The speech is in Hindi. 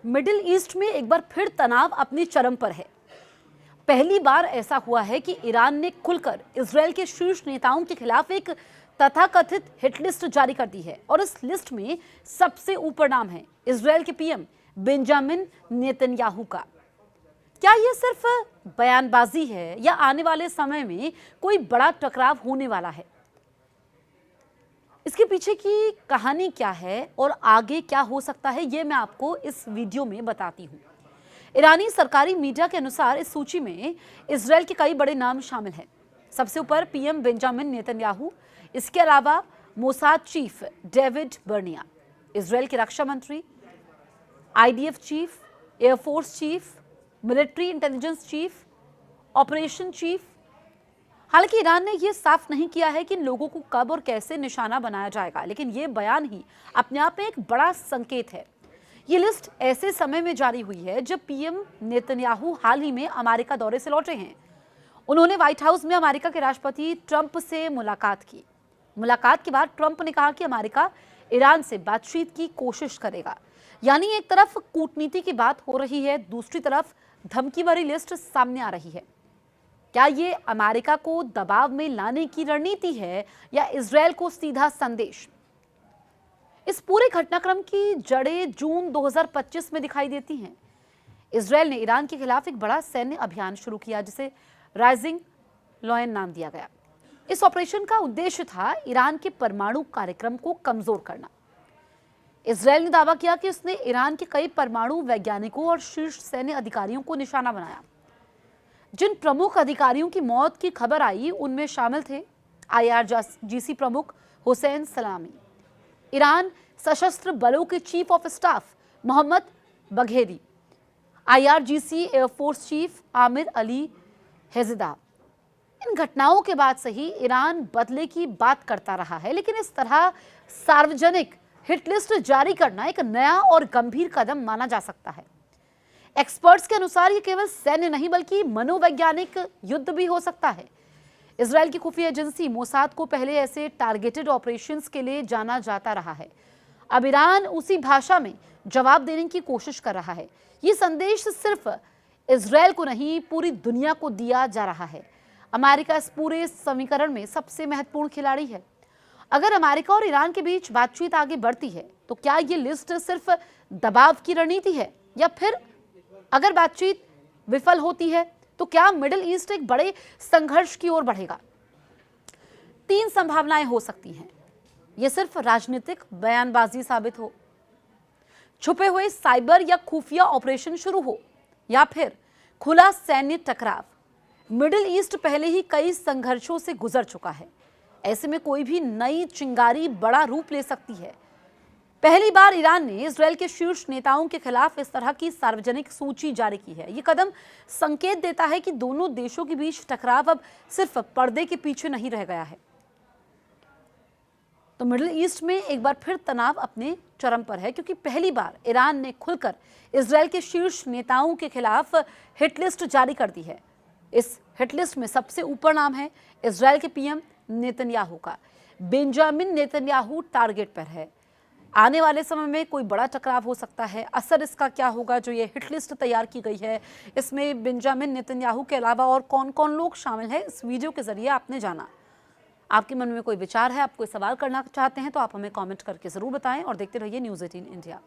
मिडिल ईस्ट में एक बार फिर तनाव अपनी चरम पर है। पहली बार ऐसा हुआ है कि ईरान ने खुलकर इजरायल के शीर्ष नेताओं के खिलाफ एक तथाकथित हिट लिस्ट जारी कर दी है और इस लिस्ट में सबसे ऊपर नाम है इजरायल के पीएम बेंजामिन नेतन्याहू का। क्या यह सिर्फ बयानबाजी है या आने वाले समय में कोई बड़ा टकराव होने वाला है? इसके पीछे की कहानी क्या है और आगे क्या हो सकता है, ये मैं आपको इस वीडियो में बताती हूँ। ईरानी सरकारी मीडिया के अनुसार इस सूची में इजरायल के कई बड़े नाम शामिल हैं। सबसे ऊपर पीएम बेंजामिन नेतन्याहू, इसके अलावा मोसाद चीफ डेविड बर्निया, इजरायल के रक्षा मंत्री, IDF chief, air force chief, military intelligence chief, operation chief. हालांकि ईरान ने यह साफ नहीं किया है कि इन लोगों को कब और कैसे निशाना बनाया जाएगा, लेकिन यह बयान ही अपने आप में एक बड़ा संकेत है। ये लिस्ट ऐसे समय में जारी हुई है जब पीएम नेतन्याहू हाल ही में अमेरिका दौरे से लौटे हैं। उन्होंने व्हाइट हाउस में अमेरिका के राष्ट्रपति ट्रंप से मुलाकात की। मुलाकात के बाद ट्रंप ने कहा कि अमेरिका ईरान से बातचीत की कोशिश करेगा। यानी एक तरफ कूटनीति की बात हो रही है, दूसरी तरफ धमकी भरी लिस्ट सामने आ रही है। क्या ये अमेरिका को दबाव में लाने की रणनीति है या इजरायल को सीधा संदेश? इस पूरे घटनाक्रम की जड़ें जून 2025 में दिखाई देती हैं। इजरायल ने ईरान के खिलाफ एक बड़ा सैन्य अभियान शुरू किया जिसे राइजिंग लॉयन नाम दिया गया। इस ऑपरेशन का उद्देश्य था ईरान के परमाणु कार्यक्रम को कमजोर करना। इजरायल ने दावा किया कि उसने ईरान के कई परमाणु वैज्ञानिकों और शीर्ष सैन्य अधिकारियों को निशाना बनाया। जिन प्रमुख अधिकारियों की मौत की खबर आई उनमें शामिल थे IRGC प्रमुख हुसैन सलामी, ईरान सशस्त्र बलों के chief of staff Mohammad Bagheri, IRGC air force chief Amir Ali Hajizadeh. इन घटनाओं के बाद से ही ईरान बदले की बात करता रहा है, लेकिन इस तरह सार्वजनिक हिट लिस्ट जारी करना एक नया और गंभीर कदम माना जा सकता है। एक्सपर्ट्स के अनुसार ये केवल सैन्य नहीं बल्कि मनोवैज्ञानिक युद्ध भी हो सकता है। इजरायल की खुफिया एजेंसी मोसाद को पहले ऐसे टारगेटेड ऑपरेशंस के लिए जाना जाता रहा है। अब ईरान उसी भाषा में जवाब देने की कोशिश कर रहा है। ये संदेश सिर्फ इजरायल को नहीं, पूरी दुनिया को दिया जा रहा है। अमेरिका इस पूरे समीकरण में सबसे महत्वपूर्ण खिलाड़ी है। अगर अमेरिका और ईरान के बीच बातचीत आगे बढ़ती है तो क्या ये लिस्ट सिर्फ दबाव की रणनीति है, या फिर अगर बातचीत विफल होती है तो क्या मिडिल ईस्ट एक बड़े संघर्ष की ओर बढ़ेगा? 3 संभावनाएं हो सकती हैं। यह सिर्फ राजनीतिक बयानबाजी साबित हो, छुपे हुए साइबर या खुफिया ऑपरेशन शुरू हो, या फिर खुला सैन्य टकराव। मिडिल ईस्ट पहले ही कई संघर्षों से गुजर चुका है। ऐसे में कोई भी नई चिंगारी बड़ा रूप ले सकती है। पहली बार ईरान ने इजरायल के शीर्ष नेताओं के खिलाफ इस तरह की सार्वजनिक सूची जारी की है। यह कदम संकेत देता है कि दोनों देशों के बीच टकराव अब सिर्फ पर्दे के पीछे नहीं रह गया है। तो मिडिल ईस्ट में एक बार फिर तनाव अपने चरम पर है, क्योंकि पहली बार ईरान ने खुलकर इजरायल के शीर्ष नेताओं के खिलाफ हिट लिस्ट जारी कर दी है। इस हिट लिस्ट में सबसे ऊपर नाम है इजरायल के पीएम नेतन्याहू का। बेंजामिन नेतन्याहू टारगेट पर है। आने वाले समय में कोई बड़ा टकराव हो सकता है। असर इसका क्या होगा? जो ये हिट लिस्ट तैयार की गई है, इसमें बेंजामिन नेतन्याहू के अलावा और कौन कौन लोग शामिल हैं, इस वीडियो के जरिए आपने जाना। आपके मन में कोई विचार है, आप कोई सवाल करना चाहते हैं तो आप हमें कमेंट करके जरूर बताएं और देखते रहिए न्यूज़ 18 इंडिया।